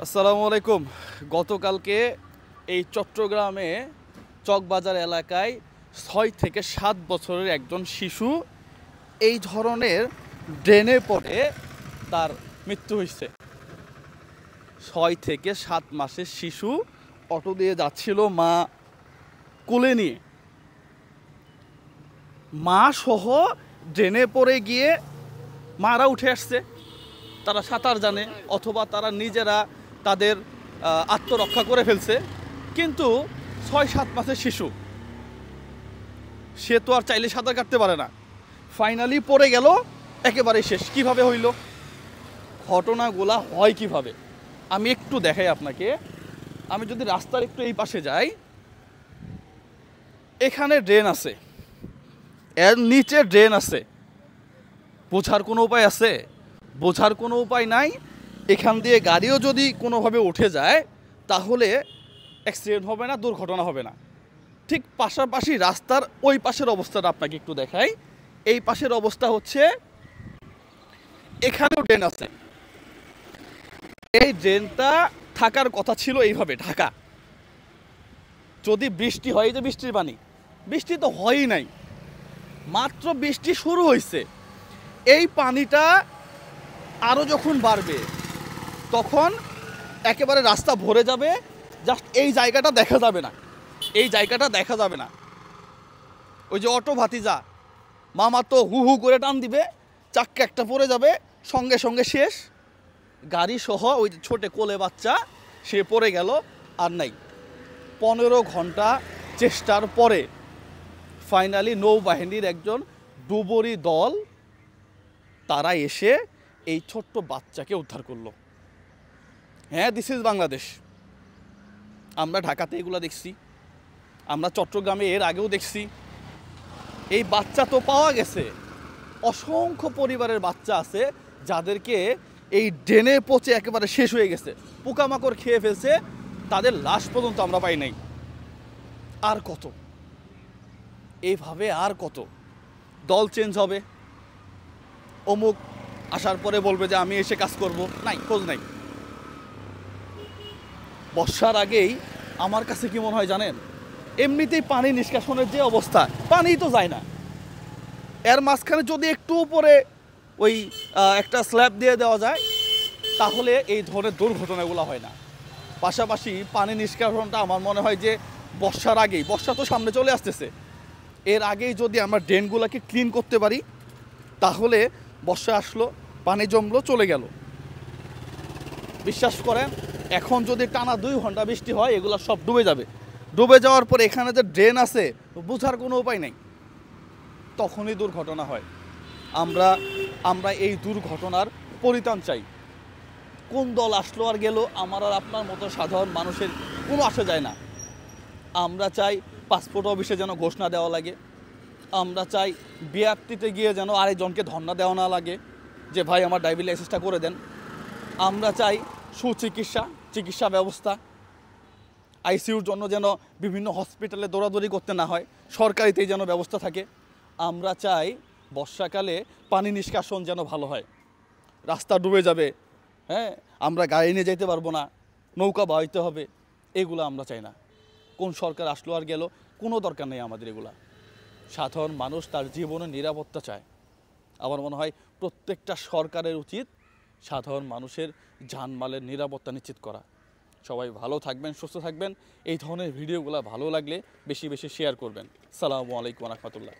আসসালামু আলাইকুম। গতকালকে এই চট্টগ্রামে চকবাজার এলাকায় ৬ থেকে ৭ বছরের একজন শিশু এই ধরনের ড্রেনে পড়ে তার মৃত্যু হয়েছে। ৬ থেকে ৭ মাসের শিশু অটো দিয়ে যাচ্ছিল মা কোলে নিয়ে, মা সহ ড্রেনে পড়ে গিয়ে মারা উঠে আসছে। তারা সাঁতার জানে অথবা তারা নিজেরা তাদের আত্মরক্ষা করে ফেলছে, কিন্তু ৬-৭ মাসের শিশু, সে তো আর চাইলে সাঁতার কাটতে পারে না। ফাইনালি পড়ে গেল, একেবারে শেষ। কিভাবে হইল? ঘটনাগুলা হয় কিভাবে আমি একটু দেখাই আপনাকে। আমি যদি রাস্তার একটু এই পাশে যাই, এখানে ড্রেন আছে, এর নিচে ড্রেন আছে। বোঝার কোনো উপায় আছে? বোঝার কোনো উপায় নাই। এখান দিয়ে গাড়িও যদি কোনোভাবে উঠে যায় তাহলে অ্যাক্সিডেন্ট হবে না, দুর্ঘটনা হবে না। ঠিক পাশাপাশি রাস্তার ওই পাশের অবস্থাটা আপনাকে একটু দেখাই। এই পাশের অবস্থা হচ্ছে, এখানেও ড্রেন আছে। এই ড্রেনটা থাকার কথা ছিল এইভাবে ঢাকা। যদি বৃষ্টি হয়, যে বৃষ্টির পানি, বৃষ্টি তো হয়ই নাই, মাত্র বৃষ্টি শুরু হয়েছে। এই পানিটা আরও যখন বাড়বে তখন একেবারে রাস্তা ভরে যাবে, জাস্ট এই জায়গাটা দেখা যাবে না, এই জায়গাটা দেখা যাবে না। ওই যে অটো ভাতিজা মামা তো হু হু করে টান দিবে, চাক্কা একটা পড়ে যাবে, সঙ্গে সঙ্গে শেষ। গাড়ি সহ ওই যে ছোটে কোলে বাচ্চা, সে পড়ে গেল, আর নাই। 15 ঘন্টা চেষ্টার পরে ফাইনালি নৌবাহিনীর একজন ডুবুরি দল তারা এসে এই ছোট্ট বাচ্চাকে উদ্ধার করলো। হ্যাঁ, দিস ইজ বাংলাদেশ। আমরা ঢাকাতে এগুলো দেখছি, আমরা চট্টগ্রামে এর আগেও দেখছি। এই বাচ্চা তো পাওয়া গেছে। অসংখ্য পরিবারের বাচ্চা আছে যাদেরকে এই ড্রেনে পচে একেবারে শেষ হয়ে গেছে, পোকামাকড় খেয়ে ফেলছে, তাদের লাশ পর্যন্ত আমরা পাই নাই। আর কত এইভাবে, আর কত? দল চেঞ্জ হবে, অমুক আসার পরে বলবে যে আমি এসে কাজ করব, নাই, খোঁজ নাই। বর্ষার আগেই আমার কাছে কি মনে হয় জানেন, এমনিতেই পানি নিষ্কাশনের যে অবস্থা, পানিই তো যায় না। এর মাঝখানে যদি একটু উপরে ওই একটা স্ল্যাব দিয়ে দেওয়া যায় তাহলে এই ধরনের দুর্ঘটনাগুলো হয় না। পাশাপাশি পানি নিষ্কাশনটা আমার মনে হয় যে বর্ষার আগেই, বর্ষা তো সামনে চলে আসতেছে, এর আগেই যদি আমরা ড্রেনগুলোকে ক্লিন করতে পারি তাহলে বর্ষা আসলো, পানি জমলো, চলে গেল। বিশ্বাস করেন, এখন যদি টানা 2 ঘন্টা বৃষ্টি হয় এগুলো সব ডুবে যাবে। ডুবে যাওয়ার পর এখানে যে ড্রেন আছে বোঝার কোনো উপায় নেই, তখনই দুর্ঘটনা হয়। আমরা এই দুর্ঘটনার পরিত্রাণ চাই। কোন দল আসলো আর গেল, আমার আর আপনার মতো সাধারণ মানুষের কোনো আসে যায় না। আমরা চাই পাসপোর্ট অফিসে যেন ঘোষণা দেওয়া লাগে, আমরা চাই বিআরটিতে গিয়ে যেন আরেকজনকে ধর্ণা দেওয়া না লাগে যে ভাই আমার ড্রাইভিং লাইসেন্সটা করে দেন। আমরা চাই চিকিৎসা ব্যবস্থা, আইসিইউর জন্য যেন বিভিন্ন হসপিটালে দৌড়াদৌড়ি করতে না হয়, সরকারিতেই যেন ব্যবস্থা থাকে। আমরা চাই বর্ষাকালে পানি নিষ্কাশন যেন ভালো হয়। রাস্তা ডুবে যাবে, হ্যাঁ, আমরা গাড়ি নিয়ে যেতে পারবো না, নৌকা বাইতে হবে, এগুলো আমরা চাই না। কোন সরকার আসলো আর গেল, কোনো দরকার নেই আমাদের এগুলা। সাধারণ মানুষ তার জীবনের নিরাপত্তা চায়। আমার মনে হয় প্রত্যেকটা সরকারের উচিত সাধারণ মানুষের জানমালের নিরাপত্তা নিশ্চিত করা। সবাই ভালো থাকবেন, সুস্থ থাকবেন। এই ধরনের ভিডিওগুলো ভালো লাগলে বেশি বেশি শেয়ার করবেন। আসসালামু আলাইকুম ওয়া রাহমাতুল্লাহ।